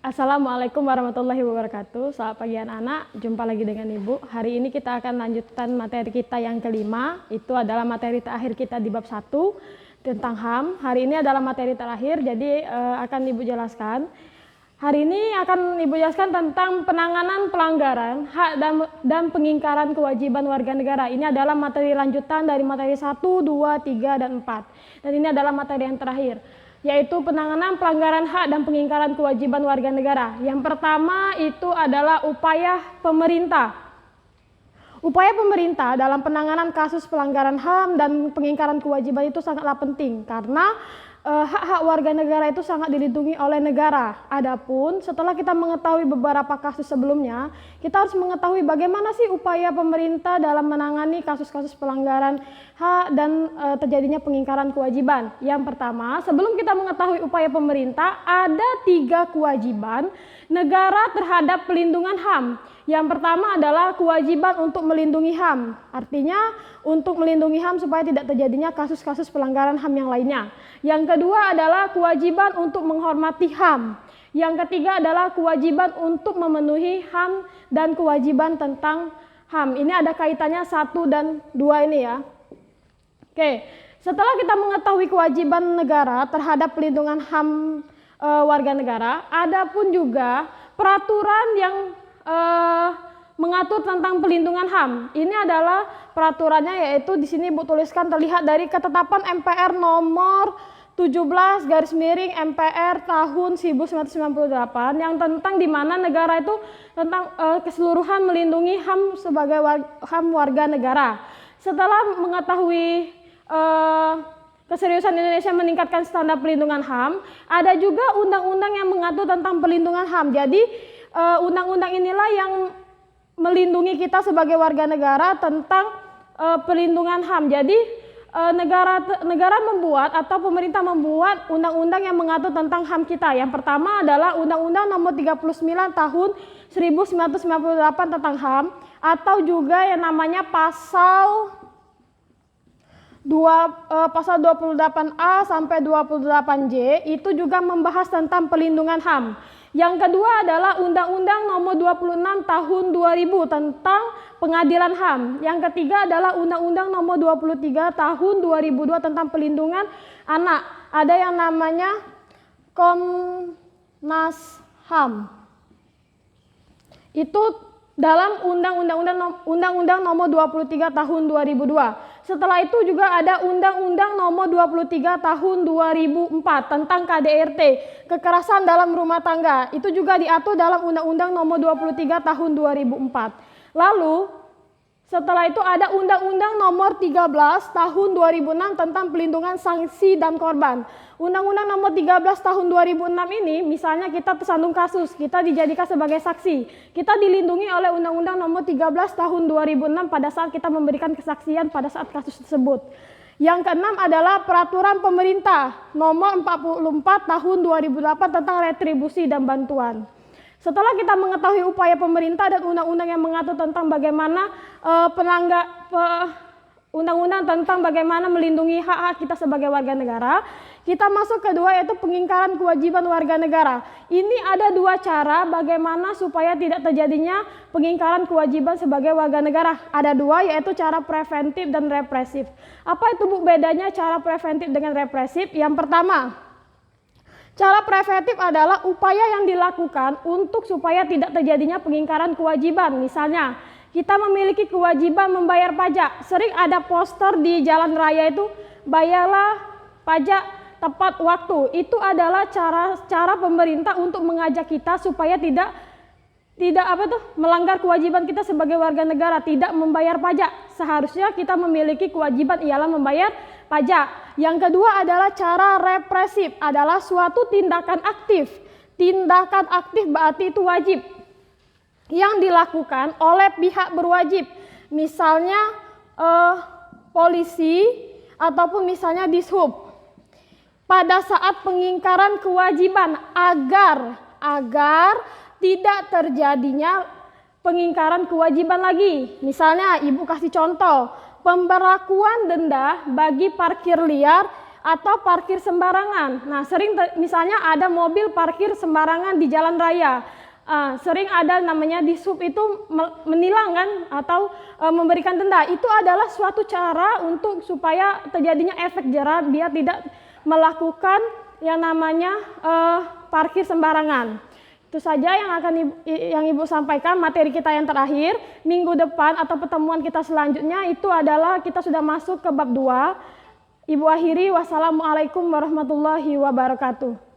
Assalamualaikum warahmatullahi wabarakatuh. Selamat pagi anak-anak, jumpa lagi dengan Ibu. Hari ini kita akan lanjutkan materi kita yang kelima. Itu adalah materi terakhir kita di bab 1 tentang HAM. Hari ini adalah materi terakhir, jadi akan Ibu jelaskan. Hari ini akan Ibu jelaskan tentang penanganan pelanggaran hak dan pengingkaran kewajiban warga negara. Ini adalah materi lanjutan dari materi 1, 2, 3, dan 4. Dan ini adalah materi yang terakhir, yaitu penanganan pelanggaran hak dan pengingkaran kewajiban warga negara. Yang pertama itu adalah upaya pemerintah. Upaya pemerintah dalam penanganan kasus pelanggaran HAM dan pengingkaran kewajiban itu sangatlah penting karena hak-hak warga negara itu sangat dilindungi oleh negara. Adapun setelah kita mengetahui beberapa kasus sebelumnya, kita harus mengetahui bagaimana sih upaya pemerintah dalam menangani kasus-kasus pelanggaran hak dan terjadinya pengingkaran kewajiban. Yang pertama, sebelum kita mengetahui upaya pemerintah, ada 3 kewajiban negara terhadap pelindungan HAM. Yang pertama adalah kewajiban untuk melindungi HAM. Artinya untuk melindungi HAM supaya tidak terjadinya kasus-kasus pelanggaran HAM yang lainnya. Yang kedua adalah kewajiban untuk menghormati HAM. Yang ketiga adalah kewajiban untuk memenuhi HAM dan kewajiban tentang HAM. Ini ada kaitannya 1 dan 2 ini ya. Oke, setelah kita mengetahui kewajiban negara terhadap pelindungan HAM warga negara, ada pun juga peraturan yang mengatur tentang pelindungan HAM. Ini adalah peraturannya, yaitu di sini Ibu tuliskan terlihat dari ketetapan MPR nomor 17 garis miring MPR tahun 1998 yang tentang di mana negara itu tentang keseluruhan melindungi HAM sebagai HAM warga negara. Setelah mengetahui keseriusan Indonesia meningkatkan standar pelindungan HAM, ada juga undang-undang yang mengatur tentang pelindungan HAM. Jadi undang-undang inilah yang melindungi kita sebagai warga negara tentang pelindungan HAM. Jadi negara membuat atau pemerintah membuat undang-undang yang mengatur tentang HAM kita. Yang pertama adalah Undang-Undang Nomor 39 Tahun 1998 tentang HAM, atau juga yang namanya Pasal 28A sampai 28J, itu juga membahas tentang pelindungan HAM. Yang kedua adalah Undang-Undang Nomor 26 Tahun 2000 tentang Pengadilan HAM. Yang ketiga adalah Undang-Undang Nomor 23 Tahun 2002 tentang Pelindungan Anak. Ada yang namanya Komnas HAM. Itu dalam Undang-Undang Nomor 23 Tahun 2002. Setelah itu juga ada Undang-Undang Nomor 23 Tahun 2004 tentang KDRT, kekerasan dalam rumah tangga. Itu juga diatur dalam Undang-Undang Nomor 23 Tahun 2004. Lalu setelah itu ada Undang-Undang Nomor 13 Tahun 2006 tentang pelindungan saksi dan korban. Undang-Undang Nomor 13 Tahun 2006 ini, misalnya kita tersandung kasus, kita dijadikan sebagai saksi, kita dilindungi oleh Undang-Undang Nomor 13 Tahun 2006 pada saat kita memberikan kesaksian pada saat kasus tersebut. Yang keenam adalah Peraturan Pemerintah Nomor 44 Tahun 2008 tentang retribusi dan bantuan. Setelah kita mengetahui upaya pemerintah dan undang-undang yang mengatur tentang bagaimana undang-undang tentang bagaimana melindungi hak-hak kita sebagai warga negara, kita masuk kedua, yaitu pengingkaran kewajiban warga negara. Ini ada 2 cara bagaimana supaya tidak terjadinya pengingkaran kewajiban sebagai warga negara. Ada 2, yaitu cara preventif dan represif. Apa itu Bu bedanya cara preventif dengan represif? Yang pertama, cara preventif adalah upaya yang dilakukan untuk supaya tidak terjadinya pengingkaran kewajiban. Misalnya, kita memiliki kewajiban membayar pajak. Sering ada poster di jalan raya itu, bayarlah pajak tepat waktu. Itu adalah cara pemerintah untuk mengajak kita supaya tidak melanggar kewajiban kita sebagai warga negara, tidak membayar pajak. Seharusnya kita memiliki kewajiban ialah membayar pajak. Yang kedua adalah cara represif, adalah suatu tindakan aktif. Tindakan aktif berarti itu wajib yang dilakukan oleh pihak berwajib. Misalnya polisi ataupun misalnya dishub. Pada saat pengingkaran kewajiban agar tidak terjadinya pengingkaran kewajiban lagi. Misalnya Ibu kasih contoh, pemberlakuan denda bagi parkir liar atau parkir sembarangan. Nah, sering misalnya ada mobil parkir sembarangan di jalan raya. Sering ada namanya di sub itu menilang kan, atau memberikan denda. Itu adalah suatu cara untuk supaya terjadinya efek jerah, dia tidak melakukan yang namanya parkir sembarangan. Itu saja yang Ibu sampaikan. Materi kita yang terakhir minggu depan atau pertemuan kita selanjutnya itu adalah kita sudah masuk ke bab 2. Ibu akhiri, wassalamualaikum warahmatullahi wabarakatuh.